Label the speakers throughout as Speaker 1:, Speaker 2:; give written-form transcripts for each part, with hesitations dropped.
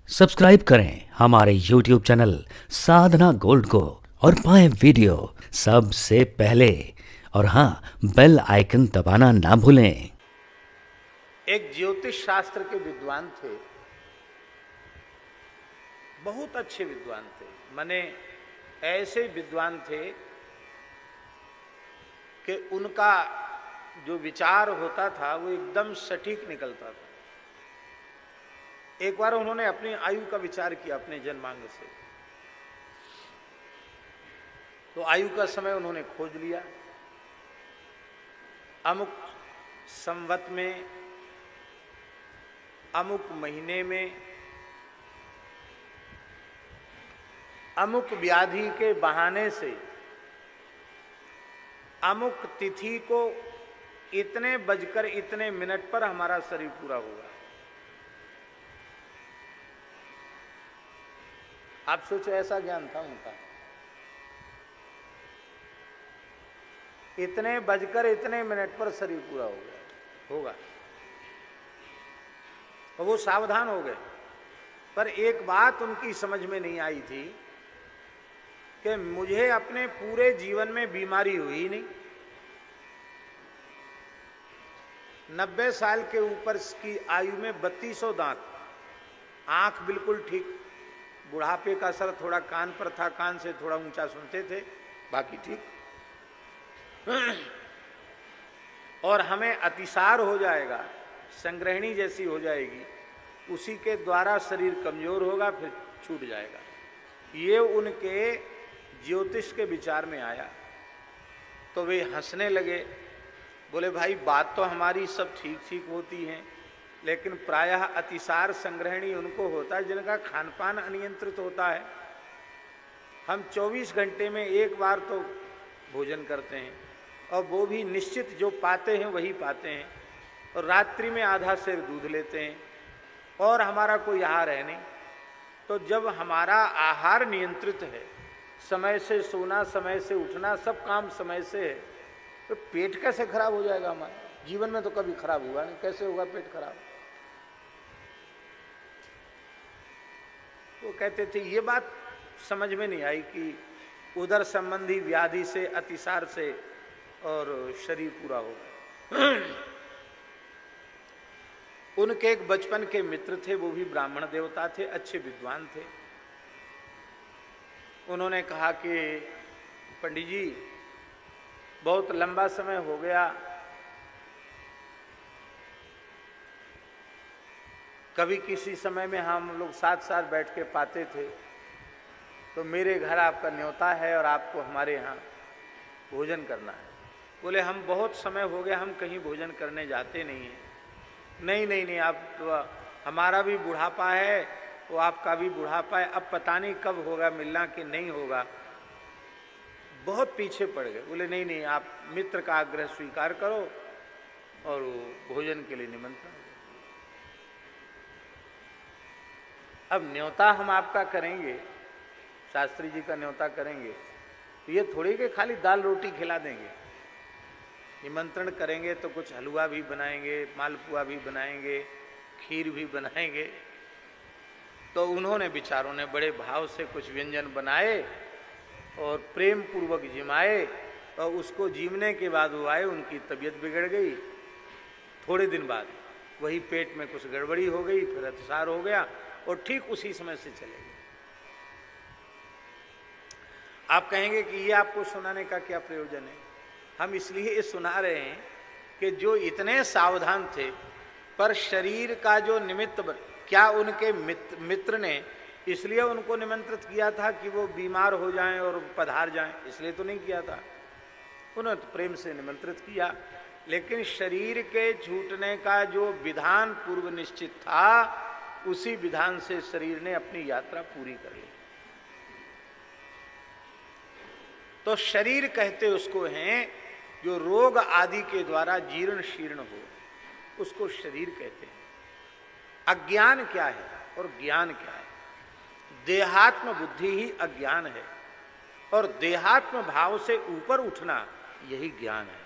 Speaker 1: Subscribe करें हमारे YouTube channel साधना gold को और पाएं वीडियो सबसे पहले। और हाँ, बेल आइकन दबाना ना भूलें।
Speaker 2: एक ज्योतिष शास्त्र के विद्वान थे, बहुत अच्छे विद्वान थे। माने ऐसे विद्वान थे कि उनका जो विचार होता था वो एकदम सटीक निकलता था। एक बार उन्होंने अपनी आयु का विचार किया अपने जन्मांग से, तो आयु का समय उन्होंने खोज लिया। अमुक संवत में, अमुक महीने में, अमुक व्याधि के बहाने से, अमुक तिथि को इतने बजकर इतने मिनट पर हमारा शरीर पूरा होगा। आप सोचो, ऐसा ज्ञान था उनका। इतने बजकर इतने मिनट पर शरीर पूरा होगा। और वो सावधान हो गए। पर एक बात उनकी समझ में नहीं आई थी कि मुझे अपने पूरे जीवन में बीमारी हुई नहीं। 90 साल के ऊपर की आयु में 3200 दांत, आंख बिल्कुल ठीक, बुढ़ापे का असर थोड़ा कान पर था, कान से थोड़ा ऊंचा सुनते थे, बाकी ठीक। और हमें अतिसार हो जाएगा, संग्रहणी जैसी हो जाएगी, उसी के द्वारा शरीर कमजोर होगा, फिर छूट जाएगा। ये उनके ज्योतिष के विचार में आया। तो वे हंसने लगे, बोले भाई बात तो हमारी सब ठीक ठीक होती है, लेकिन प्रायः अतिसार संग्रहणी उनको होता है जिनका खान पान अनियंत्रित होता है। हम 24 घंटे में एक बार तो भोजन करते हैं, और वो भी निश्चित जो पाते हैं वही पाते हैं, और रात्रि में आधा सेर दूध लेते हैं, और हमारा कोई आहार है नहीं। तो जब हमारा आहार नियंत्रित है, समय से सोना, समय से उठना, सब काम समय से है, तो पेट कैसे खराब हो जाएगा? हमारा जीवन में तो कभी खराब हुआ नहीं, कैसे होगा पेट खराब? वो कहते थे, ये बात समझ में नहीं आई कि उदर संबंधी व्याधि से, अतिसार से और शरीर पूरा होगा। उनके एक बचपन के मित्र थे, वो भी ब्राह्मण देवता थे, अच्छे विद्वान थे। उन्होंने कहा कि पंडित जी, बहुत लंबा समय हो गया, कभी किसी समय में हम लोग साथ साथ बैठ के पाते थे, तो मेरे घर आपका न्योता है और आपको हमारे यहाँ भोजन करना है। बोले हम बहुत समय हो गया, हम कहीं भोजन करने जाते नहीं हैं। नहीं नहीं नहीं, आप तो, हमारा भी बुढ़ापा है, वो आपका भी बुढ़ापा है, अब पता नहीं कब होगा मिलना कि नहीं होगा। बहुत पीछे पड़ गए। बोले नहीं नहीं, आप मित्र का आग्रह स्वीकार करो और भोजन के लिए निमंत्रण। अब न्योता हम आपका करेंगे, शास्त्री जी का न्योता करेंगे, तो ये थोड़ी कि खाली दाल रोटी खिला देंगे। निमंत्रण करेंगे तो कुछ हलवा भी बनाएंगे, मालपुआ भी बनाएंगे, खीर भी बनाएंगे। तो उन्होंने, विचारों ने बड़े भाव से कुछ व्यंजन बनाए और प्रेम पूर्वक जिमाए, और उसको जीमने के बाद वो आए, उनकी तबीयत बिगड़ गई। थोड़े दिन बाद वही पेट में कुछ गड़बड़ी हो गई, फिर अतिसार हो गया, और ठीक उसी समय से चले गए। आप कहेंगे कि ये आपको सुनाने का क्या प्रयोजन है? हम इसलिए सुना रहे हैं कि जो इतने सावधान थे, पर शरीर का जो निमित्त, क्या उनके मित्र ने इसलिए उनको निमंत्रित किया था कि वो बीमार हो जाएं और पधार जाएं? इसलिए तो नहीं किया था। उन्होंने तो प्रेम से निमंत्रित किया, लेकिन शरीर के छूटने का जो विधान पूर्व निश्चित था, उसी विधान से शरीर ने अपनी यात्रा पूरी कर ली। तो शरीर कहते उसको हैं जो रोग आदि के द्वारा जीर्ण शीर्ण हो, उसको शरीर कहते हैं। अज्ञान क्या है और ज्ञान क्या है? देहात्म बुद्धि ही अज्ञान है, और देहात्म भाव से ऊपर उठना यही ज्ञान है।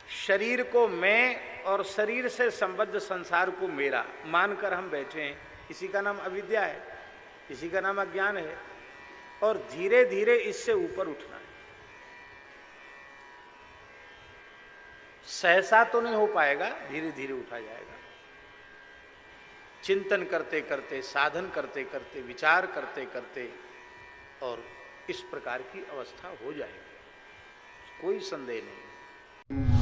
Speaker 2: शरीर को मैं और शरीर से संबद्ध संसार को मेरा मानकर हम बैठे हैं, इसी का नाम अविद्या है, इसी का नाम अज्ञान है। और धीरे धीरे इससे ऊपर उठना है। सहसा तो नहीं हो पाएगा, धीरे धीरे उठा जाएगा। चिंतन करते करते, साधन करते करते, विचार करते करते, और इस प्रकार की अवस्था हो जाएगी, कोई संदेह नहीं।